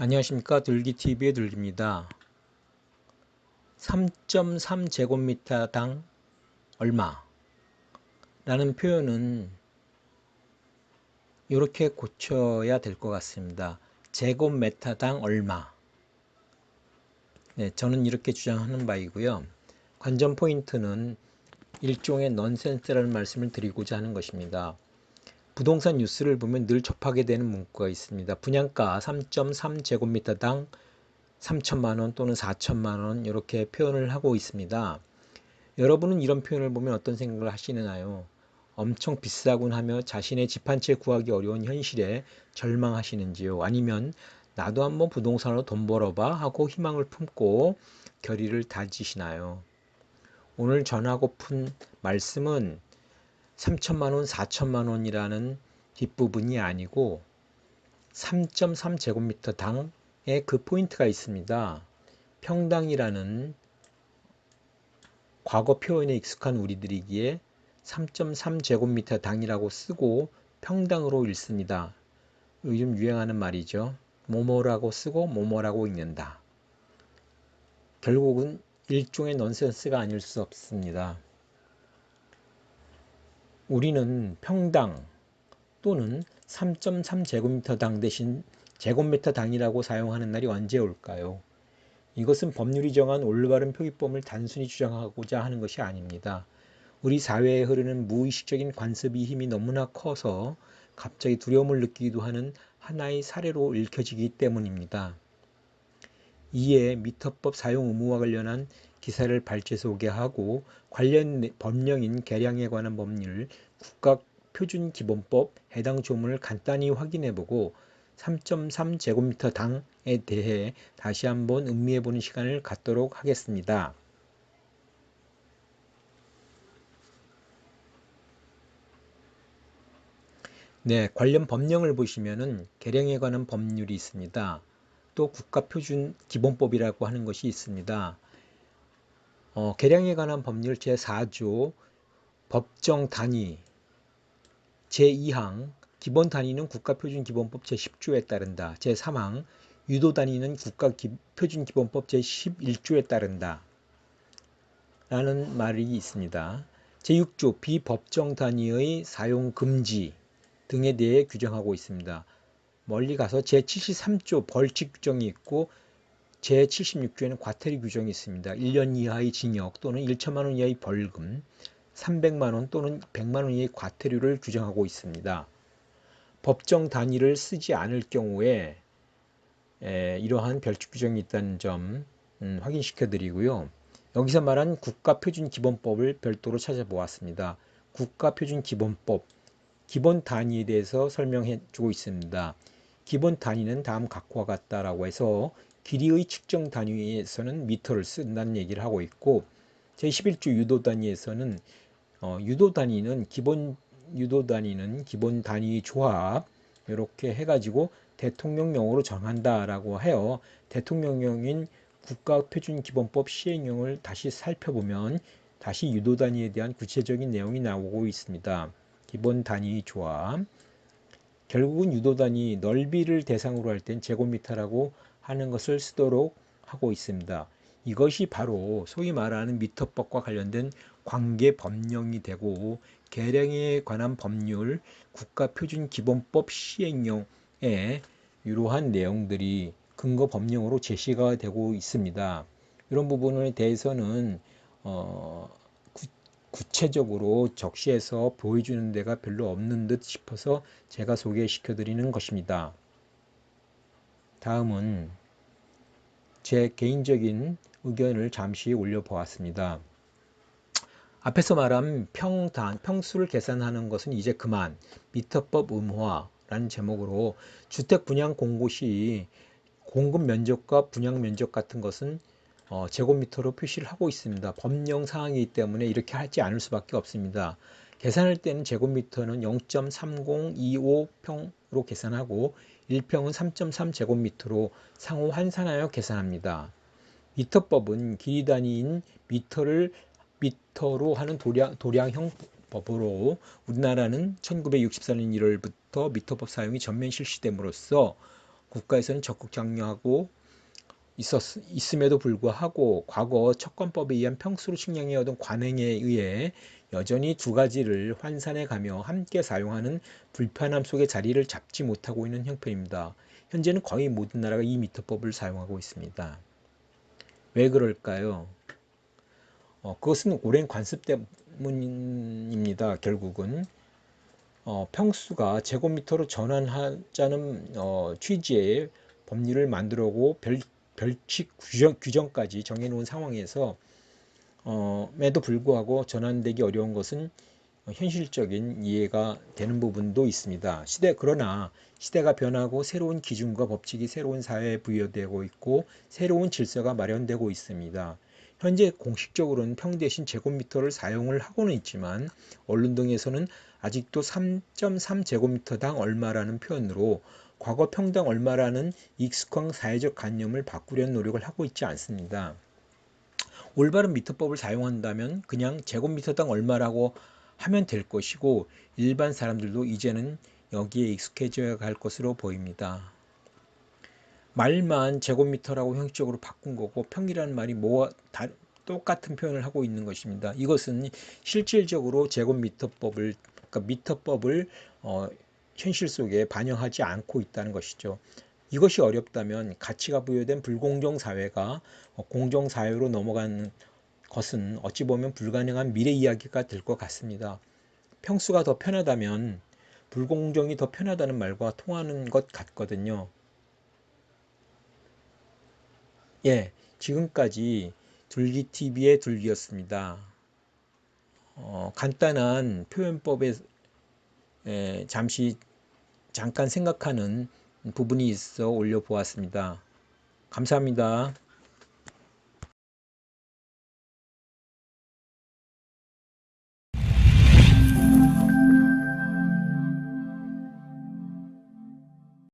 안녕하십니까. 들기TV의 들기입니다. 3.3제곱미터당 얼마 라는 표현은 이렇게 고쳐야 될 것 같습니다. 제곱미터당 얼마. 네, 저는 이렇게 주장하는 바이고요. 관전 포인트는 일종의 넌센스라는 말씀을 드리고자 하는 것입니다. 부동산 뉴스를 보면 늘 접하게 되는 문구가 있습니다. 분양가 3.3제곱미터당 3천만원 또는 4천만원 이렇게 표현을 하고 있습니다. 여러분은 이런 표현을 보면 어떤 생각을 하시나요? 엄청 비싸군 하며 자신의 집 한 채 구하기 어려운 현실에 절망하시는지요? 아니면 나도 한번 부동산으로 돈 벌어봐 하고 희망을 품고 결의를 다지시나요? 오늘 전하고픈 말씀은 3천만원, 4천만원이라는 뒷부분이 아니고 3.3제곱미터 당에 그 포인트가 있습니다. 평당이라는 과거 표현에 익숙한 우리들이기에 3.3제곱미터 당이라고 쓰고 평당으로 읽습니다. 요즘 유행하는 말이죠. 뭐뭐라고 쓰고 뭐뭐라고 읽는다. 결국은 일종의 넌센스가 아닐 수 없습니다. 우리는 평당 또는 3.3제곱미터 당 대신 제곱미터 당이라고 사용하는 날이 언제 올까요? 이것은 법률이 정한 올바른 표기법을 단순히 주장하고자 하는 것이 아닙니다. 우리 사회에 흐르는 무의식적인 관습의 힘이 너무나 커서 갑자기 두려움을 느끼기도 하는 하나의 사례로 읽혀지기 때문입니다. 이에 미터법 사용 의무와 관련한 기사를 발췌 소개하고 관련 법령인 계량에 관한 법률, 국가표준기본법 해당 조문을 간단히 확인해보고 3.3제곱미터 당에 대해 다시 한번 음미해보는 시간을 갖도록 하겠습니다. 네, 관련 법령을 보시면은 계량에 관한 법률이 있습니다. 또 국가표준기본법이라고 하는 것이 있습니다. 계량에 관한 법률 제4조 법정 단위 제2항 기본 단위는 국가표준기본법 제10조에 따른다. 제3항 유도 단위는 국가표준기본법 제11조에 따른다. 라는 말이 있습니다. 제6조 비법정 단위의 사용 금지 등에 대해 규정하고 있습니다. 멀리 가서 제73조 벌칙 규정이 있고 제76조에는 과태료 규정이 있습니다. 1년 이하의 징역 또는 1천만 원 이하의 벌금, 300만 원 또는 100만 원 이하의 과태료를 규정하고 있습니다. 법정 단위를 쓰지 않을 경우에 이러한 벌칙 규정이 있다는 점 확인시켜 드리고요. 여기서 말한 국가표준기본법을 별도로 찾아보았습니다. 국가표준기본법 기본 단위에 대해서 설명해 주고 있습니다. 기본 단위는 다음 각과 같다라고 해서 길이의 측정 단위에서는 미터를 쓴다는 얘기를 하고 있고 제11조 유도 단위에서는 유도 단위는 기본 단위 조합 이렇게 해가지고 대통령령으로 정한다라고 해요. 대통령령인 국가표준기본법 시행령을 다시 살펴보면 다시 유도 단위에 대한 구체적인 내용이 나오고 있습니다. 기본 단위 조합. 결국은 유도 단위 넓이를 대상으로 할 땐 제곱미터라고 하는 것을 쓰도록 하고 있습니다. 이것이 바로 소위 말하는 미터법과 관련된 관계 법령이 되고 계량에 관한 법률 국가표준기본법 시행령에 이러한 내용들이 근거 법령으로 제시가 되고 있습니다. 이런 부분에 대해서는 구체적으로 적시해서 보여주는 데가 별로 없는 듯 싶어서 제가 소개시켜 드리는 것입니다. 다음은 제 개인적인 의견을 잠시 올려보았습니다. 앞에서 말한 평수를 계산하는 것은 이제 그만 미터법 의무화라는 제목으로 주택 분양 공고 시 공급 면적과 분양 면적 같은 것은 제곱미터로 표시를 하고 있습니다. 법령 사항이기 때문에 이렇게 하지 않을 수밖에 없습니다. 계산할 때는 제곱미터는 0.3025평으로 계산하고 1평은 3.3제곱미터로 상호 환산하여 계산합니다. 미터법은 길이 단위인 미터로 하는 도량형 법으로 우리나라는 1964년 1월부터 미터법 사용이 전면 실시됨으로써 국가에서는 적극 장려하고 있음에도 불구하고 과거 척관법에 의한 평수로 측량해오던 관행에 의해 여전히 두 가지를 환산해가며 함께 사용하는 불편함 속에 자리를 잡지 못하고 있는 형편입니다. 현재는 거의 모든 나라가 이 미터법을 사용하고 있습니다. 왜 그럴까요? 그것은 오랜 관습 때문입니다. 결국은 평수가 제곱미터로 전환하자는 취지의 법률을 만들고 별칙 규정까지 정해놓은 상황에서 에도 불구하고 전환되기 어려운 것은 현실적인 이해가 되는 부분도 있습니다. 그러나 시대가 변하고 새로운 기준과 법칙이 새로운 사회에 부여되고 있고 새로운 질서가 마련되고 있습니다. 현재 공식적으로는 평 대신 제곱미터를 사용을 하고는 있지만 언론 등에서는 아직도 3.3제곱미터당 얼마라는 표현으로 과거 평당 얼마라는 익숙한 사회적 관념을 바꾸려는 노력을 하고 있지 않습니다. 올바른 미터법을 사용한다면 그냥 제곱미터당 얼마라고 하면 될 것이고 일반 사람들도 이제는 여기에 익숙해져야 할 것으로 보입니다. 말만 제곱미터라고 형식적으로 바꾼 거고 평이라는 말이 똑같은 표현을 하고 있는 것입니다. 이것은 실질적으로 제곱미터법을 그러니까 미터법을 현실 속에 반영하지 않고 있다는 것이죠. 이것이 어렵다면 가치가 부여된 불공정 사회가 공정 사회로 넘어가는 것은 어찌 보면 불가능한 미래 이야기가 될 것 같습니다. 평수가 더 편하다면 불공정이 더 편하다는 말과 통하는 것 같거든요. 예, 지금까지 둘기TV의 둘기였습니다. 간단한 표현법에 잠깐 생각하는 부분이 있어 올려보았습니다. 감사합니다.